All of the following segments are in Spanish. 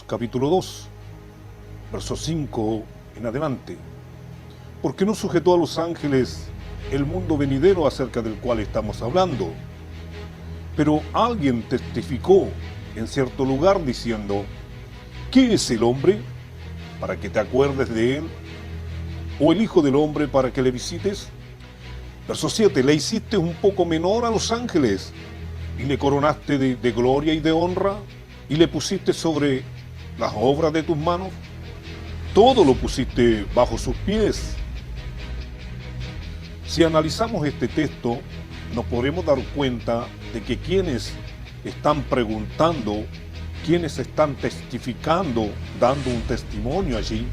capítulo 2, verso 5 en adelante. Porque no sujetó a los ángeles el mundo venidero acerca del cual estamos hablando. Pero alguien testificó en cierto lugar diciendo: ¿qué es el hombre para que te acuerdes de él? ¿O el hijo del hombre para que le visites? Verso 7, le hiciste un poco menor a los ángeles y le coronaste de gloria y de honra y le pusiste sobre las obras de tus manos. Todo lo pusiste bajo sus pies. Si analizamos este texto, nos podemos dar cuenta de que quienes están preguntando, quienes están testificando, dando un testimonio allí,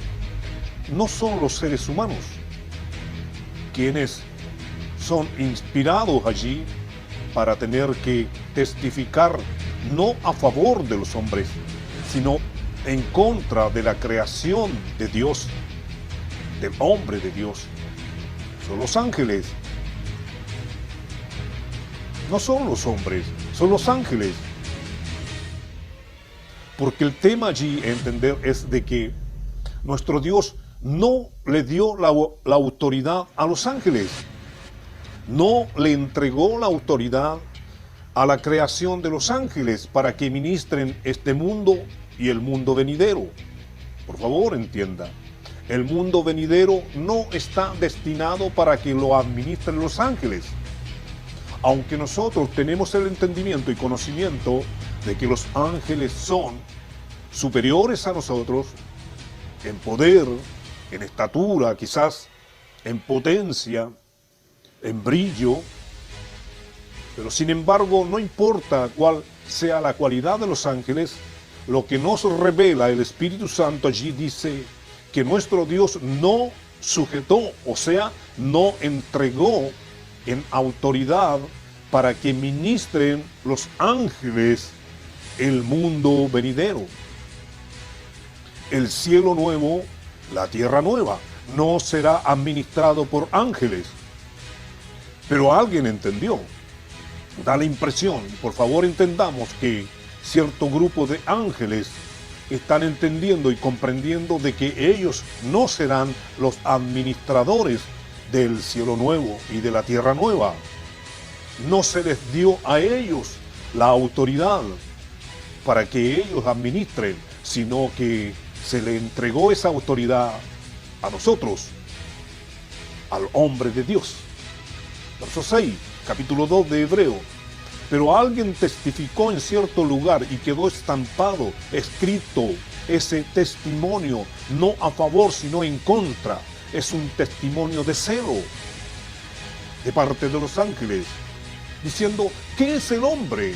no son los seres humanos. Quienes son inspirados allí para tener que testificar no a favor de los hombres, sino en contra de la creación de Dios, del hombre de Dios. Son los ángeles. No son los hombres, son los ángeles. Porque el tema allí a entender es de que nuestro Dios no le dio la autoridad a los ángeles. No le entregó la autoridad a la creación de los ángeles para que ministren este mundo y el mundo venidero. Por favor, entienda. El mundo venidero no está destinado para que lo administren los ángeles. Aunque nosotros tenemos el entendimiento y conocimiento de que los ángeles son superiores a nosotros en poder, en estatura, quizás en potencia, en brillo, pero sin embargo no importa cuál sea la cualidad de los ángeles, lo que nos revela el Espíritu Santo allí dice que nuestro Dios no sujetó, o sea, no entregó en autoridad para que ministren los ángeles el mundo venidero. El cielo nuevo, la tierra nueva, no será administrado por ángeles. Pero alguien entendió. Da la impresión, por favor entendamos que cierto grupo de ángeles están entendiendo y comprendiendo de que ellos no serán los administradores del cielo nuevo y de la tierra nueva. No se les dio a ellos la autoridad para que ellos administren, sino que se le entregó esa autoridad a nosotros, al hombre de Dios. Verso 6, capítulo 2 de Hebreo. Pero alguien testificó en cierto lugar y quedó estampado, escrito, ese testimonio, no a favor, sino en contra. Es un testimonio de celo de parte de los ángeles, diciendo: ¿qué es el hombre?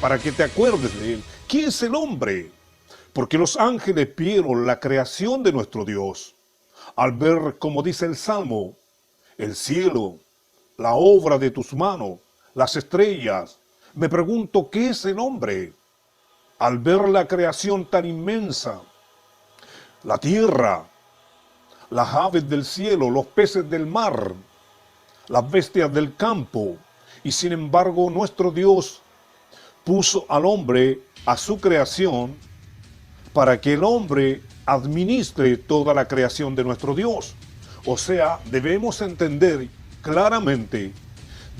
Para que te acuerdes de él. ¿Qué es el hombre? Porque los ángeles vieron la creación de nuestro Dios. Al ver, como dice el Salmo, el cielo, la obra de tus manos, las estrellas. Me pregunto, ¿qué es el hombre? Al ver la creación tan inmensa, la tierra, las aves del cielo, los peces del mar, las bestias del campo, y sin embargo nuestro Dios puso al hombre a su creación para que el hombre administre toda la creación de nuestro Dios. O sea, debemos entender claramente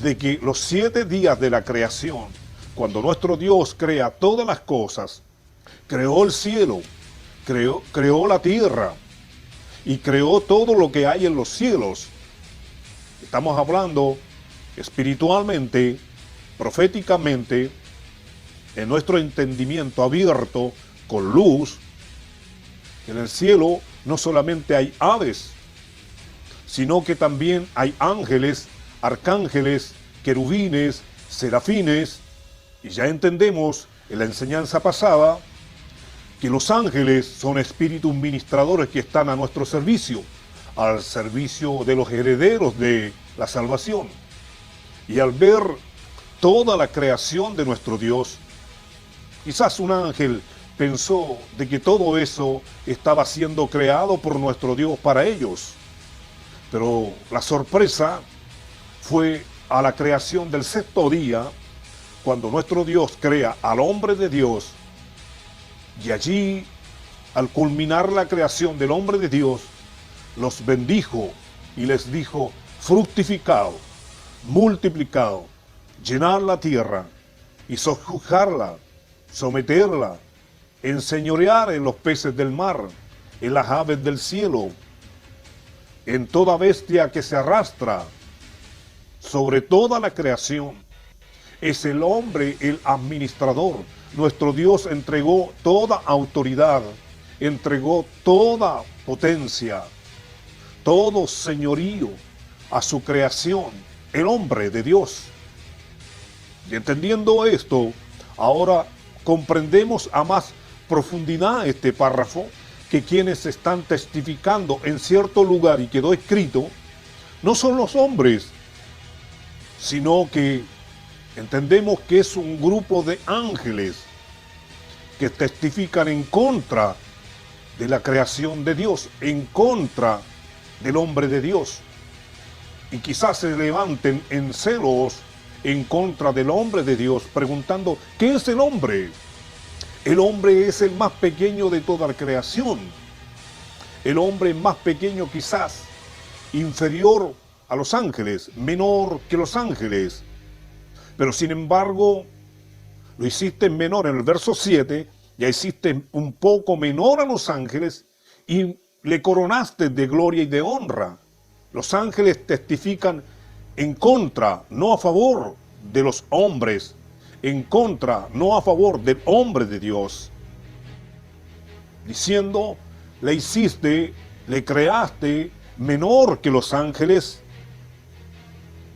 de que los 7 días de la creación, cuando nuestro Dios crea todas las cosas, creó el cielo, creó la tierra y creó todo lo que hay en los cielos. Estamos hablando espiritualmente, proféticamente, en nuestro entendimiento abierto, con luz. En el cielo no solamente hay aves, sino que también hay ángeles, arcángeles, querubines, serafines, y ya entendemos en la enseñanza pasada que los ángeles son espíritus ministradores que están a nuestro servicio, al servicio de los herederos de la salvación. Y al ver toda la creación de nuestro Dios, quizás un ángel pensó de que todo eso estaba siendo creado por nuestro Dios para ellos. Pero la sorpresa fue a la creación del 6º día, cuando nuestro Dios crea al hombre de Dios, y allí al culminar la creación del hombre de Dios, los bendijo y les dijo: fructificad, multiplicad, llenad la tierra y sojuzgarla, someterla, enseñorear en los peces del mar, en las aves del cielo, en toda bestia que se arrastra sobre toda la creación. Es el hombre el administrador. Nuestro Dios entregó toda autoridad, entregó toda potencia, todo señorío a su creación, el hombre de Dios. Y entendiendo esto, ahora comprendemos a más profundidad este párrafo, que quienes están testificando en cierto lugar y quedó escrito, no son los hombres, sino que entendemos que es un grupo de ángeles que testifican en contra de la creación de Dios, en contra del hombre de Dios. Y quizás se levanten en celos en contra del hombre de Dios, preguntando: ¿qué es el hombre? El hombre es el más pequeño de toda la creación. El hombre más pequeño, quizás inferior a los ángeles, menor que los ángeles. Pero sin embargo, lo hiciste menor en el verso 7, ya hiciste un poco menor a los ángeles y le coronaste de gloria y de honra. Los ángeles testifican en contra, no a favor de los hombres, en contra, no a favor del hombre de Dios, diciendo: le hiciste, le creaste menor que los ángeles,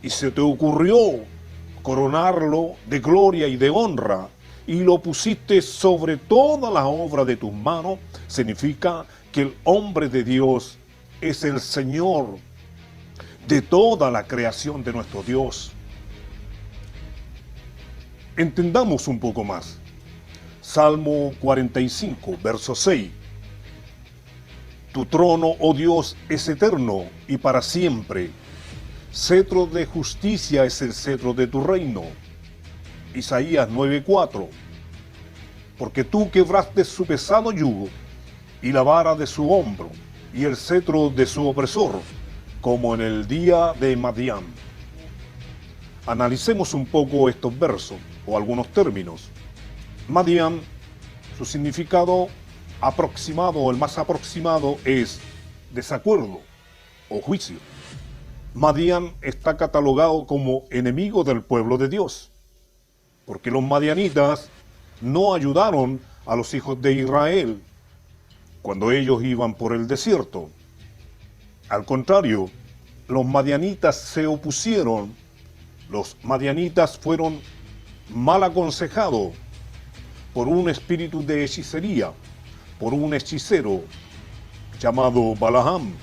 y se te ocurrió coronarlo de gloria y de honra, y lo pusiste sobre toda la obra de tus manos. Significa que el hombre de Dios es el Señor de toda la creación de nuestro Dios. Entendamos un poco más. Salmo 45, verso 6. Tu trono, oh Dios, es eterno y para siempre. Cetro de justicia es el cetro de tu reino. Isaías 9:4. Porque tú quebraste su pesado yugo y la vara de su hombro y el cetro de su opresor, como en el día de Madián. Analicemos un poco estos versos o algunos términos. Madián, su significado aproximado, el más aproximado, es desacuerdo o juicio. Madián está catalogado como enemigo del pueblo de Dios, porque los madianitas no ayudaron a los hijos de Israel cuando ellos iban por el desierto. Al contrario, los madianitas se opusieron. Los madianitas fueron mal aconsejados por un espíritu de hechicería, por un hechicero llamado Balaam.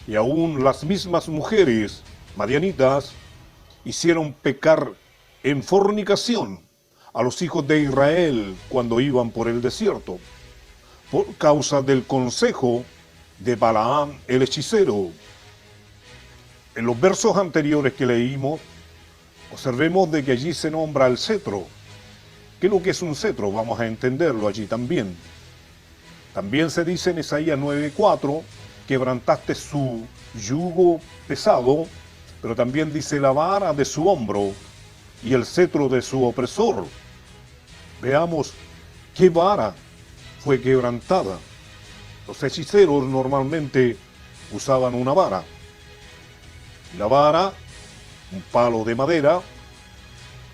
Y aún las mismas mujeres madianitas hicieron pecar en fornicación a los hijos de Israel cuando iban por el desierto, por causa del consejo de Balaam el hechicero. En los versos anteriores que leímos, observemos de que allí se nombra el cetro. ¿Qué es lo que es un cetro? Vamos a entenderlo allí también. También se dice en Isaías 9:4, quebrantaste su yugo pesado, pero también dice la vara de su hombro y el cetro de su opresor. Veamos qué vara fue quebrantada. Los hechiceros normalmente usaban una vara. La vara, un palo de madera,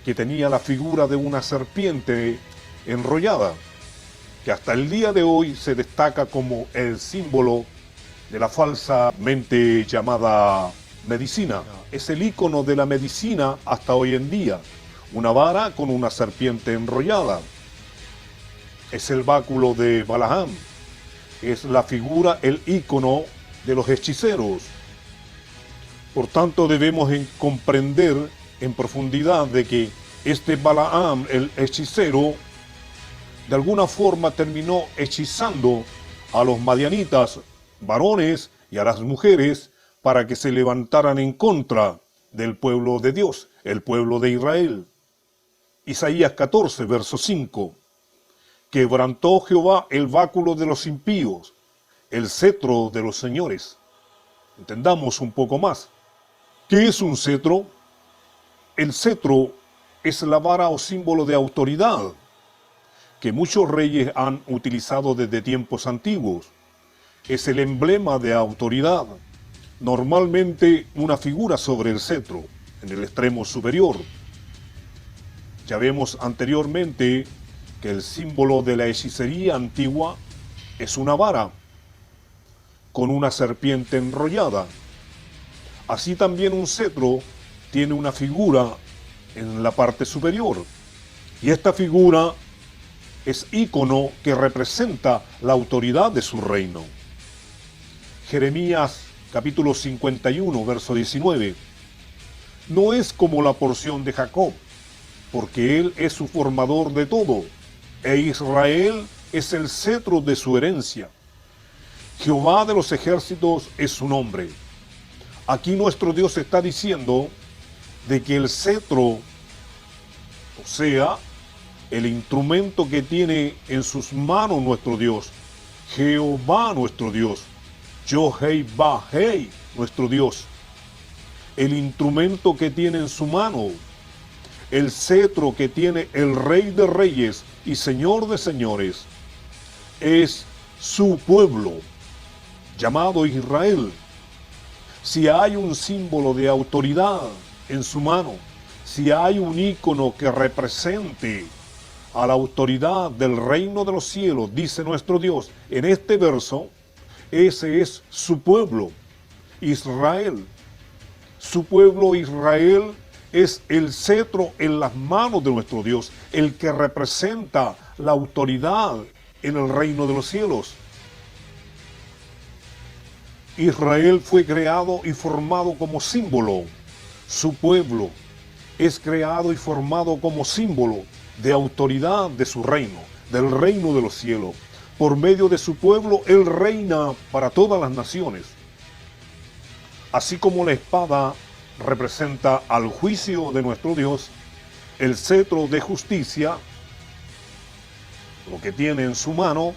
que tenía la figura de una serpiente enrollada, que hasta el día de hoy se destaca como el símbolo de la falsamente llamada medicina. Es el icono de la medicina hasta hoy en día. Una vara con una serpiente enrollada. Es el báculo de Balaam. Es la figura, el icono de los hechiceros. Por tanto, debemos comprender en profundidad de que este Balaam, el hechicero, de alguna forma terminó hechizando a los madianitas, varones, y a las mujeres, para que se levantaran en contra del pueblo de Dios, el pueblo de Israel. Isaías 14, verso 5. Quebrantó Jehová el báculo de los impíos, el cetro de los señores. Entendamos un poco más. ¿Qué es un cetro? El cetro es la vara o símbolo de autoridad que muchos reyes han utilizado desde tiempos antiguos. Es el emblema de autoridad, normalmente una figura sobre el cetro, en el extremo superior. Ya vemos anteriormente que el símbolo de la hechicería antigua es una vara con una serpiente enrollada. Así también un cetro tiene una figura en la parte superior, y esta figura es ícono que representa la autoridad de su reino. Jeremías capítulo 51, verso 19. No es como la porción de Jacob, porque él es su formador de todo, e Israel es el cetro de su herencia. Jehová de los ejércitos es su nombre. Aquí nuestro Dios está diciendo de que el cetro, o sea, el instrumento que tiene en sus manos nuestro Dios, Jehová nuestro Dios, Yohei nuestro Dios, el instrumento que tiene en su mano, el cetro que tiene el Rey de Reyes y Señor de Señores, es su pueblo, llamado Israel. Si hay un símbolo de autoridad en su mano, si hay un ícono que represente a la autoridad del reino de los cielos, dice nuestro Dios en este verso, ese es su pueblo, Israel. Su pueblo Israel es el cetro en las manos de nuestro Dios, el que representa la autoridad en el reino de los cielos. Israel fue creado y formado como símbolo. Su pueblo es creado y formado como símbolo de autoridad de su reino, del reino de los cielos. Por medio de su pueblo, Él reina para todas las naciones. Así como la espada representa al juicio de nuestro Dios, el cetro de justicia, lo que tiene en su mano,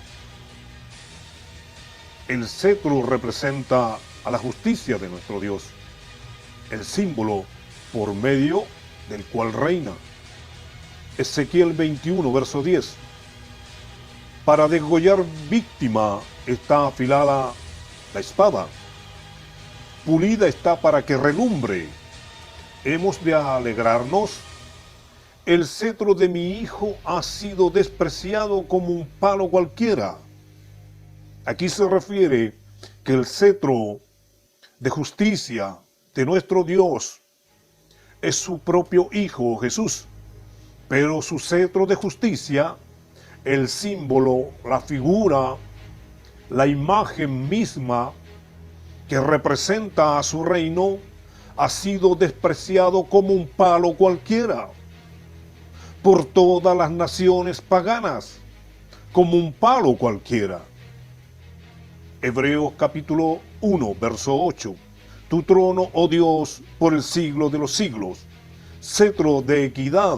el cetro representa a la justicia de nuestro Dios, el símbolo por medio del cual reina. Ezequiel 21, verso 10. Para degollar víctima está afilada la espada, pulida está para que relumbre. Hemos de alegrarnos. El cetro de mi hijo ha sido despreciado como un palo cualquiera. Aquí se refiere que el cetro de justicia de nuestro Dios es su propio Hijo Jesús. Pero su cetro de justicia, el símbolo, la figura, la imagen misma que representa a su reino, ha sido despreciado como un palo cualquiera por todas las naciones paganas, como un palo cualquiera. Hebreos capítulo 1, verso 8. Tu trono, oh Dios, por el siglo de los siglos, cetro de equidad,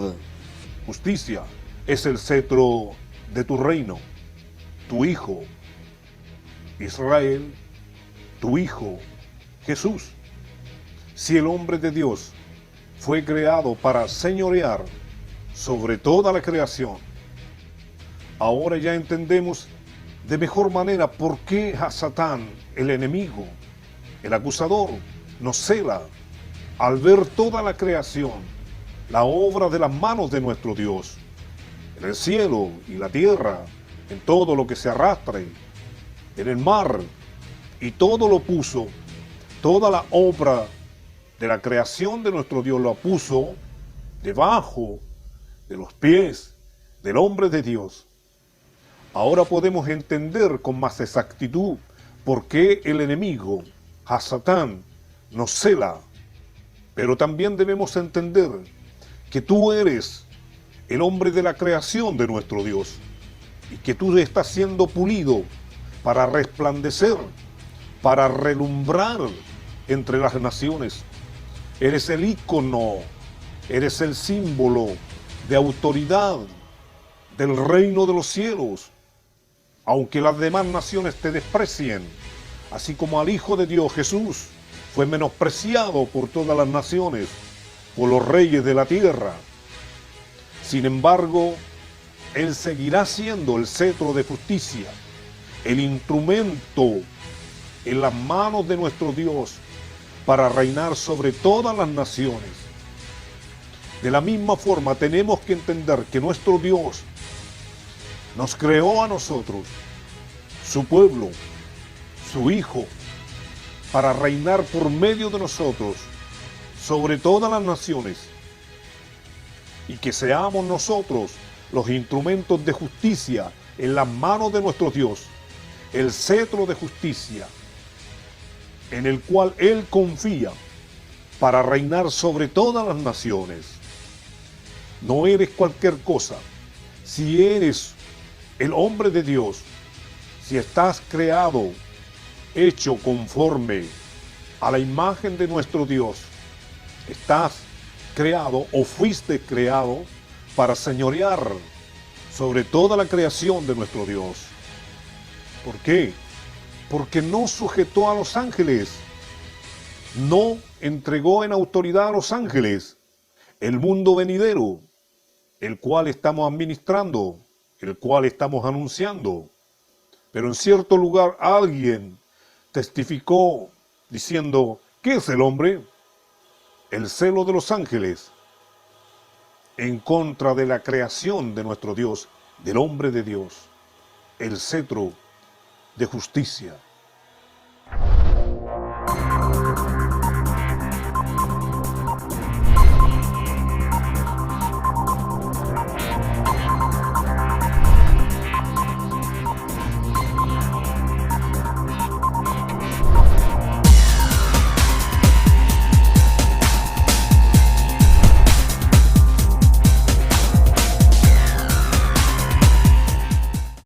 justicia, es el cetro de tu reino. Tu Hijo, Israel, tu Hijo, Jesús. Si el hombre de Dios fue creado para señorear sobre toda la creación, ahora ya entendemos de mejor manera por qué a Satán, el enemigo, el acusador, nos cela al ver toda la creación, la obra de las manos de nuestro Dios, en el cielo y la tierra, en todo lo que se arrastre, en el mar, y todo lo puso, toda la obra de la creación de nuestro Dios lo puso debajo de los pies del hombre de Dios. Ahora podemos entender con más exactitud por qué el enemigo, a Satán, nos cela. Pero también debemos entender que tú eres el hombre de la creación de nuestro Dios y que tú estás siendo pulido para resplandecer, para relumbrar entre las naciones. Eres el ícono, eres el símbolo de autoridad del reino de los cielos, aunque las demás naciones te desprecien, así como al Hijo de Dios Jesús fue menospreciado por todas las naciones, por los reyes de la tierra. Sin embargo, Él seguirá siendo el cetro de justicia, el instrumento en las manos de nuestro Dios para reinar sobre todas las naciones. De la misma forma, tenemos que entender que nuestro Dios nos creó a nosotros, su pueblo, su Hijo, para reinar por medio de nosotros sobre todas las naciones, y que seamos nosotros los instrumentos de justicia en las manos de nuestro Dios, el cetro de justicia en el cual Él confía para reinar sobre todas las naciones. No eres cualquier cosa. Si eres el hombre de Dios, si estás creado, hecho conforme a la imagen de nuestro Dios, estás creado o fuiste creado para señorear sobre toda la creación de nuestro Dios. ¿Por qué? Porque no sujetó a los ángeles, no entregó en autoridad a los ángeles el mundo venidero, el cual estamos administrando, el cual estamos anunciando. Pero en cierto lugar alguien testificó diciendo, ¿qué es el hombre? El celo de los ángeles en contra de la creación de nuestro Dios, del hombre de Dios, el cetro de justicia.